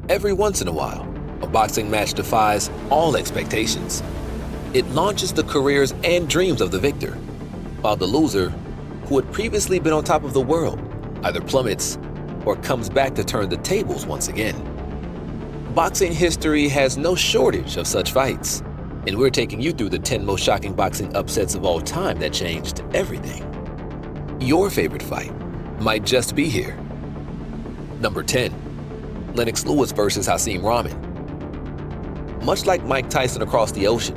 Every once in a while, a boxing match defies all expectations. It launches the careers and dreams of the victor, while the loser, who had previously been on top of the world, either plummets or comes back to turn the tables once again. Boxing history has no shortage of such fights, and we're taking you through the 10 most shocking boxing upsets of all time that changed everything. Your favorite fight might just be here. Number 10. Lennox Lewis versus Hasim Rahman. Much like Mike Tyson across the ocean,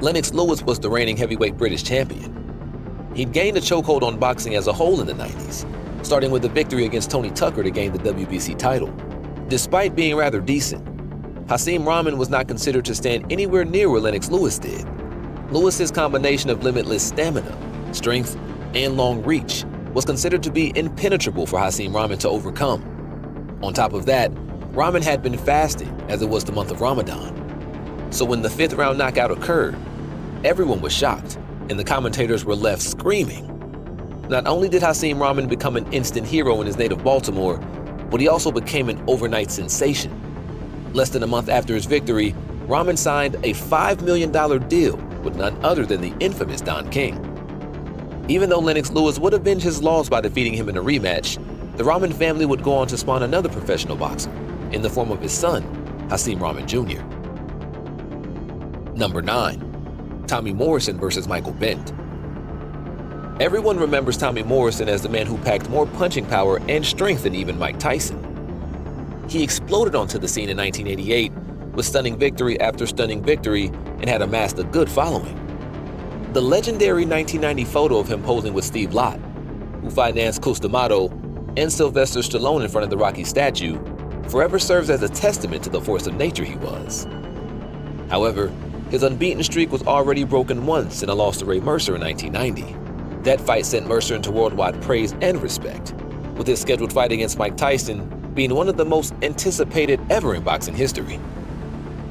Lennox Lewis was the reigning heavyweight British champion. He'd gained a chokehold on boxing as a whole in the 90s, starting with a victory against Tony Tucker to gain the WBC title. Despite being rather decent, Hasim Rahman was not considered to stand anywhere near where Lennox Lewis did. Lewis's combination of limitless stamina, strength, and long reach was considered to be impenetrable for Hasim Rahman to overcome. On top of that, Rahman had been fasting as it was the month of Ramadan. So when the 5th round knockout occurred, everyone was shocked, and the commentators were left screaming. Not only did Hasim Rahman become an instant hero in his native Baltimore, but he also became an overnight sensation. Less than a month after his victory, Rahman signed a $5 million deal with none other than the infamous Don King. Even though Lennox Lewis would avenge his loss by defeating him in a rematch, the Rahman family would go on to spawn another professional boxer in the form of his son, Hasim Rahman Jr. Number 9. Tommy Morrison versus Michael Bent. Everyone remembers Tommy Morrison as the man who packed more punching power and strength than even Mike Tyson. He exploded onto the scene in 1988 with stunning victory after stunning victory and had amassed a good following. The legendary 1990 photo of him posing with Steve Lott, who financed Customado, and Sylvester Stallone in front of the Rocky statue forever serves as a testament to the force of nature he was. However, his unbeaten streak was already broken once in a loss to Ray Mercer in 1990. That fight sent Mercer into worldwide praise and respect, with his scheduled fight against Mike Tyson being one of the most anticipated ever in boxing history.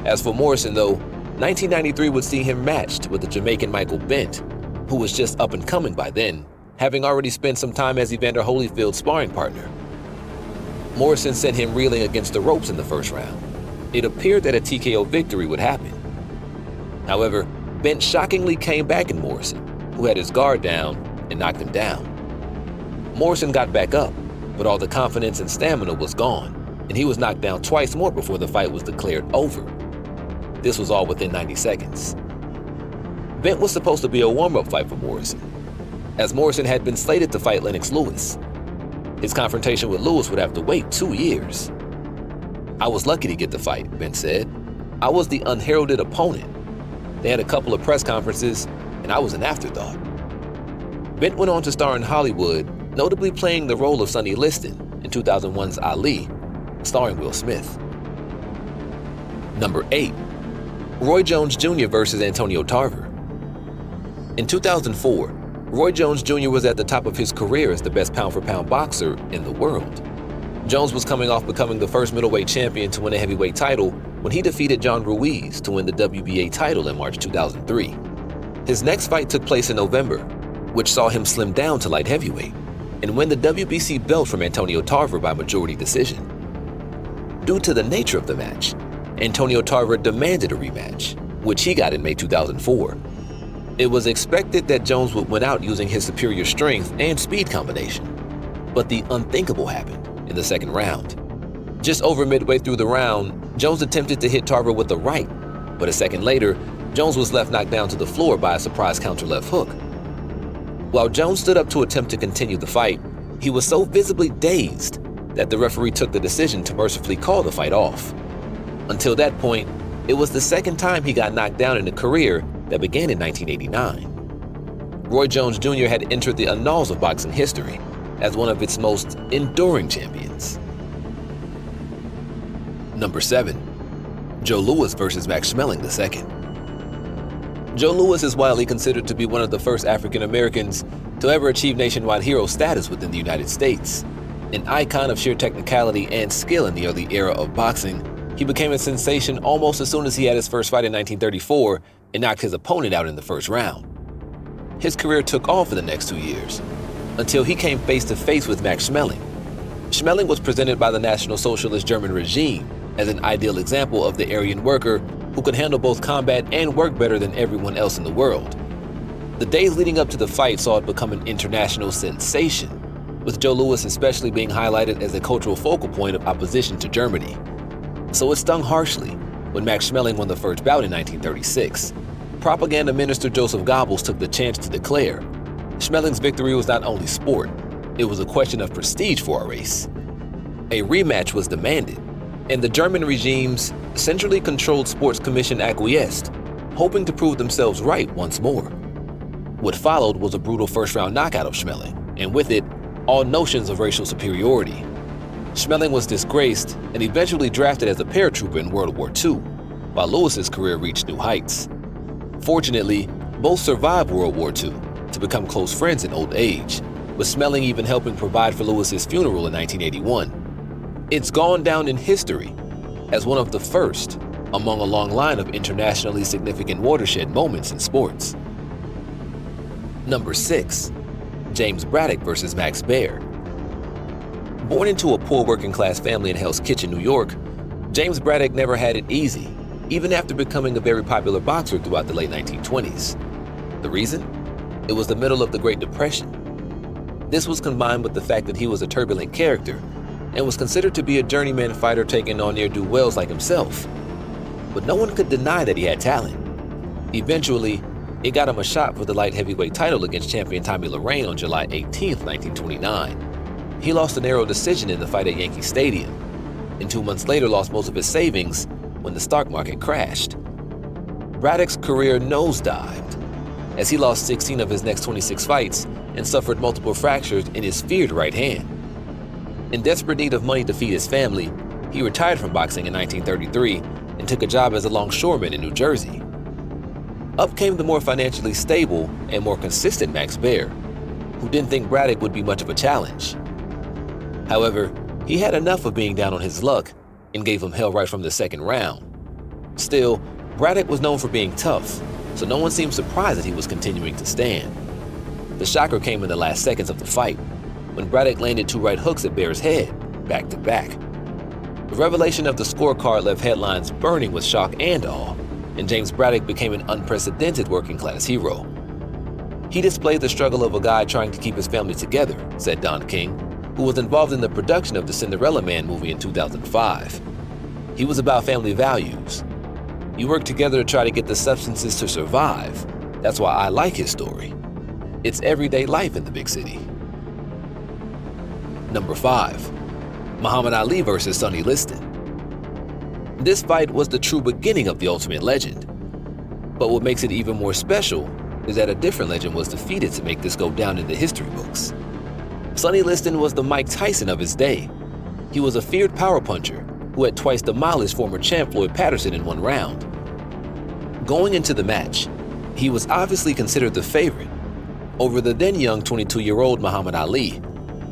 As for Morrison though, 1993 would see him matched with the Jamaican Michael Bent, who was just up and coming by then, having already spent some time as Evander Holyfield's sparring partner. Morrison sent him reeling against the ropes in the first round. It appeared that a TKO victory would happen. However, Bent shockingly came back in Morrison, who had his guard down and knocked him down. Morrison got back up, but all the confidence and stamina was gone, and he was knocked down twice more before the fight was declared over. This was all within 90 seconds. Bent was supposed to be a warm-up fight for Morrison, as Morrison had been slated to fight Lennox Lewis. His confrontation with Lewis would have to wait 2 years. "I was lucky to get the fight," Bent said. "I was the unheralded opponent. They had a couple of press conferences, and I was an afterthought." Bent went on to star in Hollywood, notably playing the role of Sonny Liston in 2001's Ali, starring Will Smith. Number 8. Roy Jones Jr. versus Antonio Tarve. In 2004, Roy Jones Jr. was at the top of his career as the best pound-for-pound boxer in the world. Jones was coming off becoming the first middleweight champion to win a heavyweight title when he defeated John Ruiz to win the WBA title in March 2003. His next fight took place in November, which saw him slim down to light heavyweight and win the WBC belt from Antonio Tarve by majority decision. Due to the nature of the match, Antonio Tarve demanded a rematch, which he got in May 2004. It was expected that Jones would win out using his superior strength and speed combination, but the unthinkable happened in the second round. Just over midway through the round, Jones attempted to hit Tarve with the right, but a second later, Jones was left knocked down to the floor by a surprise counter left hook. While Jones stood up to attempt to continue the fight, he was so visibly dazed that the referee took the decision to mercifully call the fight off. Until that point, it was the second time he got knocked down in a career that began in 1989. Roy Jones Jr. had entered the annals of boxing history as one of its most enduring champions. Number 7. Joe Louis versus Max Schmeling II. Joe Louis is widely considered to be one of the first African Americans to ever achieve nationwide hero status within the United States. An icon of sheer technicality and skill in the early era of boxing, he became a sensation almost as soon as he had his first fight in 1934 and knocked his opponent out in the first round. His career took off for the next 2 years, until he came face to face with Max Schmeling. Schmeling was presented by the National Socialist German regime as an ideal example of the Aryan worker who could handle both combat and work better than everyone else in the world. The days leading up to the fight saw it become an international sensation, with Joe Louis especially being highlighted as a cultural focal point of opposition to Germany. So it stung harshly when Max Schmeling won the first bout in 1936. Propaganda Minister Joseph Goebbels took the chance to declare Schmeling's victory was not only sport, it was a question of prestige for our race. A rematch was demanded, and the German regime's centrally controlled sports commission acquiesced, hoping to prove themselves right once more. What followed was a brutal first-round knockout of Schmeling, and with it, all notions of racial superiority. Schmeling was disgraced and eventually drafted as a paratrooper in World War II, while Louis's career reached new heights. Fortunately, both survived World War II to become close friends in old age, with Schmeling even helping provide for Louis's funeral in 1981. It's gone down in history as one of the first among a long line of internationally significant watershed moments in sports. Number 6. James Braddock versus Max Baer. Born into a poor working-class family in Hell's Kitchen, New York, James Braddock never had it easy, even after becoming a very popular boxer throughout the late 1920s. The reason? It was the middle of the Great Depression. This was combined with the fact that he was a turbulent character and was considered to be a journeyman fighter taking on ne'er-do-wells like himself. But no one could deny that he had talent. Eventually, it got him a shot for the light heavyweight title against champion Tommy Lorraine on July 18, 1929. He lost a narrow decision in the fight at Yankee Stadium, and 2 months later lost most of his savings when the stock market crashed. Braddock's career nosedived, as he lost 16 of his next 26 fights and suffered multiple fractures in his feared right hand. In desperate need of money to feed his family, he retired from boxing in 1933 and took a job as a longshoreman in New Jersey. Up came the more financially stable and more consistent Max Baer, who didn't think Braddock would be much of a challenge. However, he had enough of being down on his luck and gave him hell right from the second round. Still, Braddock was known for being tough, so no one seemed surprised that he was continuing to stand. The shocker came in the last seconds of the fight, when Braddock landed 2 right hooks at Baer's head, back to back. The revelation of the scorecard left headlines burning with shock and awe, and James Braddock became an unprecedented working-class hero. He displayed the struggle of a guy trying to keep his family together, said Don King, who was involved in the production of the Cinderella Man movie in 2005. He was about family values. You work together to try to get the substances to survive. That's why I like his story. It's everyday life in the big city. Number 5. Muhammad Ali versus Sonny Liston. This fight was the true beginning of the Ultimate Legend. But what makes it even more special is that a different legend was defeated to make this go down in the history books. Sonny Liston was the Mike Tyson of his day. He was a feared power puncher who had twice demolished former champ Floyd Patterson in one round. Going into the match, he was obviously considered the favorite over the then young 22-year-old Muhammad Ali,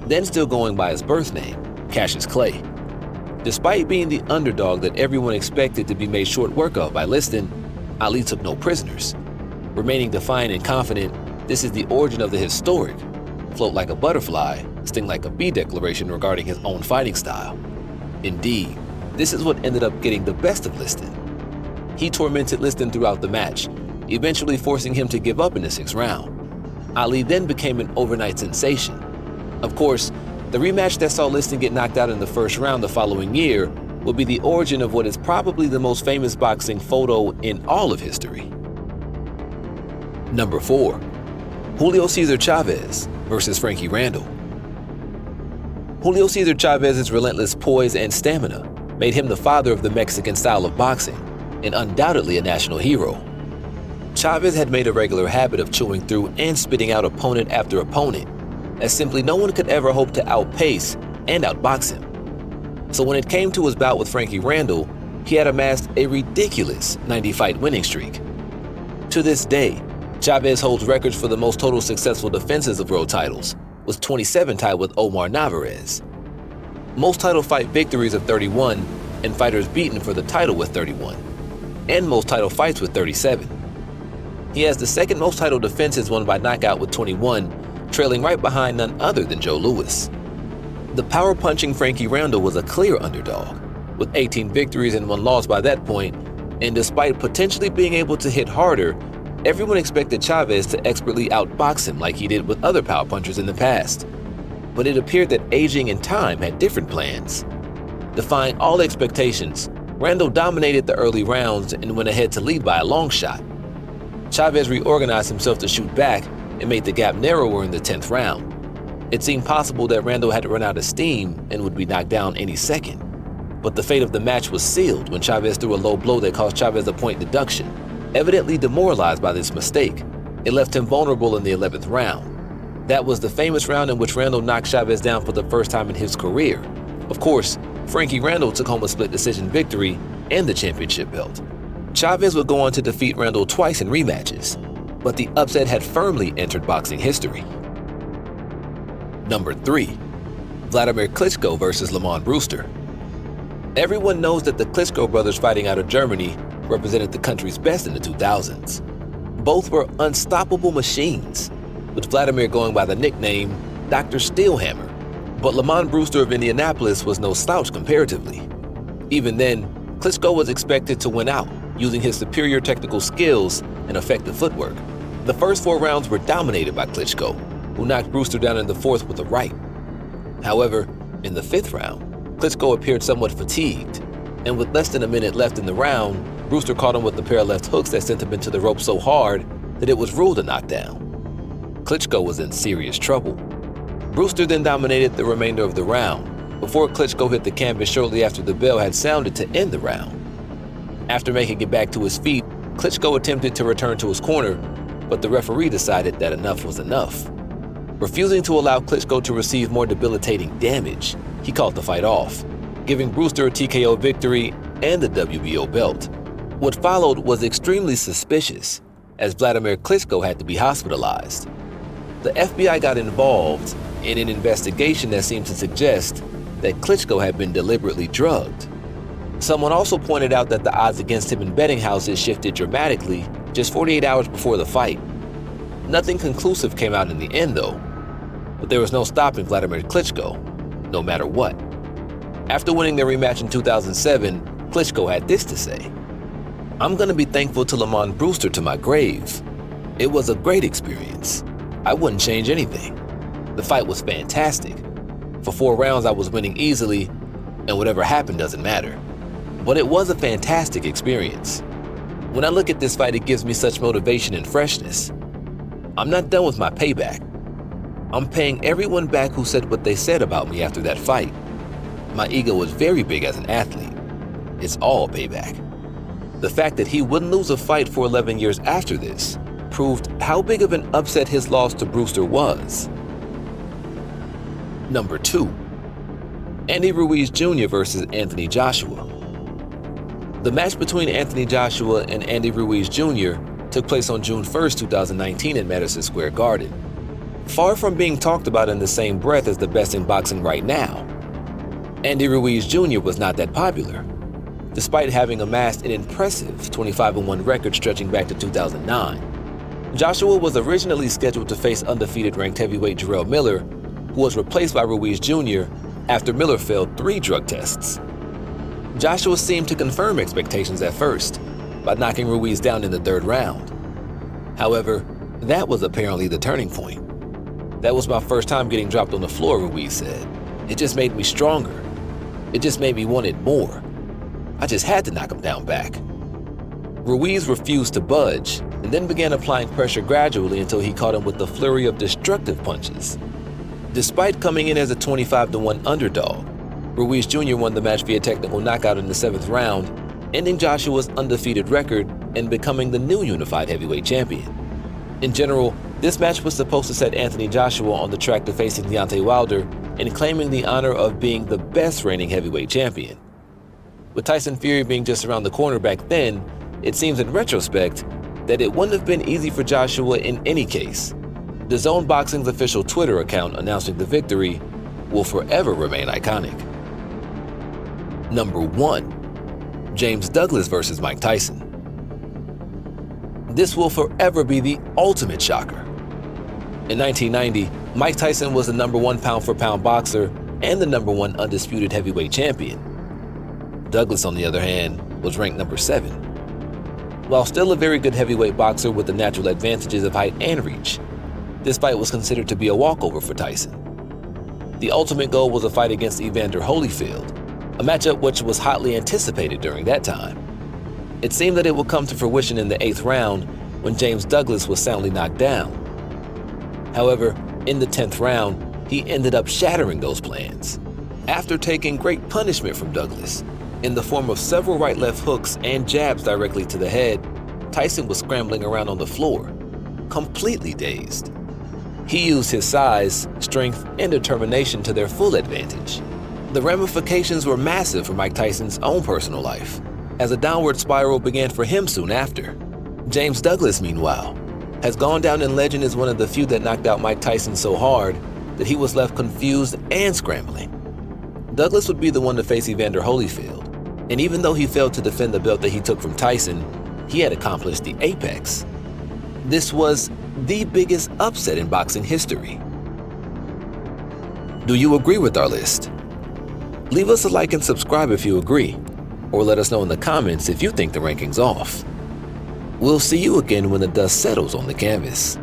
then still going by his birth name, Cassius Clay. Despite being the underdog that everyone expected to be made short work of by Liston, Ali took no prisoners. Remaining defiant and confident, this is the origin of the historic float like a butterfly, sting like a bee declaration regarding his own fighting style. Indeed, this is what ended up getting the best of Liston. He tormented Liston throughout the match, eventually forcing him to give up in the 6th round. Ali then became an overnight sensation. Of course, the rematch that saw Liston get knocked out in the 1st round the following year would be the origin of what is probably the most famous boxing photo in all of history. Number 4. Julio Cesar Chavez versus Franki Randall. Julio Cesar Chavez's relentless poise and stamina made him the father of the Mexican style of boxing, and undoubtedly a national hero. Chavez had made a regular habit of chewing through and spitting out opponent after opponent, as simply no one could ever hope to outpace and outbox him. So when it came to his bout with Franki Randall, he had amassed a ridiculous 90-fight winning streak. To this day, Chavez holds records for the most total successful defenses of world titles, with 27 tied with Omar Narvaez. Most title fight victories of 31, and fighters beaten for the title with 31, and most title fights with 37. He has the 2nd most title defenses won by knockout with 21, trailing right behind none other than Joe Louis. The power-punching Franki Randall was a clear underdog, With 18 victories and 1 loss by that point, and despite potentially being able to hit harder, everyone expected Chavez to expertly outbox him like he did with other power punchers in the past. But it appeared that aging and time had different plans. Defying all expectations, Randall dominated the early rounds and went ahead to lead by a long shot. Chavez reorganized himself to shoot back and made the gap narrower in the 10th round. It seemed possible that Randall had run out of steam and would be knocked down any second. But the fate of the match was sealed when Chavez threw a low blow that cost Chavez a point deduction. Evidently demoralized by this mistake, it left him vulnerable in the 11th round. That was the famous round in which Randall knocked Chavez down for the first time in his career. Of course, Franki Randall took home a split decision victory and the championship belt. Chavez would go on to defeat Randall twice in rematches, but the upset had firmly entered boxing history. Number 3. Wladimir Klitshko versus Lamon Brewster. Everyone knows that the Klitschko brothers fighting out of Germany represented the country's best in the 2000s. Both were unstoppable machines, with Wladimir going by the nickname Dr. Steelhammer. But Lamon Brewster of Indianapolis was no slouch comparatively. Even then, Klitschko was expected to win out, using his superior technical skills and effective footwork. The first 4 rounds were dominated by Klitschko, who knocked Brewster down in the 4th with a right. However, in the 5th round, Klitschko appeared somewhat fatigued, and with less than a minute left in the round, Brewster caught him with a pair of left hooks that sent him into the rope so hard that it was ruled a knockdown. Klitschko was in serious trouble. Brewster then dominated the remainder of the round, before Klitschko hit the canvas shortly after the bell had sounded to end the round. After making it back to his feet, Klitschko attempted to return to his corner, but the referee decided that enough was enough. Refusing to allow Klitschko to receive more debilitating damage, he called the fight off, giving Brewster a TKO victory and the WBO belt. What followed was extremely suspicious, as Wladimir Klitschko had to be hospitalized. The FBI got involved in an investigation that seemed to suggest that Klitschko had been deliberately drugged. Someone also pointed out that the odds against him in betting houses shifted dramatically just 48 hours before the fight. Nothing conclusive came out in the end though, but there was no stopping Wladimir Klitschko, no matter what. After winning their rematch in 2007, Klitschko had this to say: "I'm gonna be thankful to Lamon Brewster to my grave. It was a great experience. I wouldn't change anything. The fight was fantastic. For 4 rounds I was winning easily, and whatever happened doesn't matter. But it was a fantastic experience. When I look at this fight, it gives me such motivation and freshness. I'm not done with my payback. I'm paying everyone back who said what they said about me after that fight. My ego was very big as an athlete. It's all payback." The fact that he wouldn't lose a fight for 11 years after this proved how big of an upset his loss to Brewster was. Number 2. Andy Ruiz Jr. versus Anthony Joshua. The match between Anthony Joshua and Andy Ruiz Jr. took place on June 1st, 2019 at Madison Square Garden. Far from being talked about in the same breath as the best in boxing right now, Andy Ruiz Jr. was not that popular, despite having amassed an impressive 25-1 record stretching back to 2009. Joshua was originally scheduled to face undefeated ranked heavyweight Jarrell Miller, who was replaced by Ruiz Jr. after Miller failed 3 drug tests. Joshua seemed to confirm expectations at first by knocking Ruiz down in the 3rd round. However, that was apparently the turning point. "That was my first time getting dropped on the floor," Ruiz said. "It just made me stronger. It just made me want it more. I just had to knock him down back." Ruiz refused to budge and then began applying pressure gradually until he caught him with a flurry of destructive punches. Despite coming in as a 25-1 underdog, Ruiz Jr. won the match via technical knockout in the 7th round, ending Joshua's undefeated record and becoming the new unified heavyweight champion. In general, this match was supposed to set Anthony Joshua on the track to facing Deontay Wilder and claiming the honor of being the best reigning heavyweight champion. With Tyson Fury being just around the corner back then, it seems in retrospect that it wouldn't have been easy for Joshua in any case. The Zone Boxing's official Twitter account announcing the victory will forever remain iconic. Number 1. James Douglas versus Mike Tyson. This will forever be the ultimate shocker. In 1990, Mike Tyson was the number 1 pound-for-pound boxer and the number 1 undisputed heavyweight champion. Douglas, on the other hand, was ranked number 7. While still a very good heavyweight boxer with the natural advantages of height and reach, this fight was considered to be a walkover for Tyson. The ultimate goal was a fight against Evander Holyfield, a matchup which was hotly anticipated during that time. It seemed that it would come to fruition in the 8th round when James Douglas was soundly knocked down. However, in the 10th round, he ended up shattering those plans. After taking great punishment from Douglas, in the form of several right-left hooks and jabs directly to the head, Tyson was scrambling around on the floor, completely dazed. He used his size, strength, and determination to their full advantage. The ramifications were massive for Mike Tyson's own personal life, as a downward spiral began for him soon after. James Douglas, meanwhile, has gone down in legend as one of the few that knocked out Mike Tyson so hard that he was left confused and scrambling. Douglas would be the one to face Evander Holyfield, and even though he failed to defend the belt that he took from Tyson, he had accomplished the apex. This was the biggest upset in boxing history. Do you agree with our list? Leave us a like and subscribe if you agree, or let us know in the comments if you think the ranking's off. We'll see you again when the dust settles on the canvas.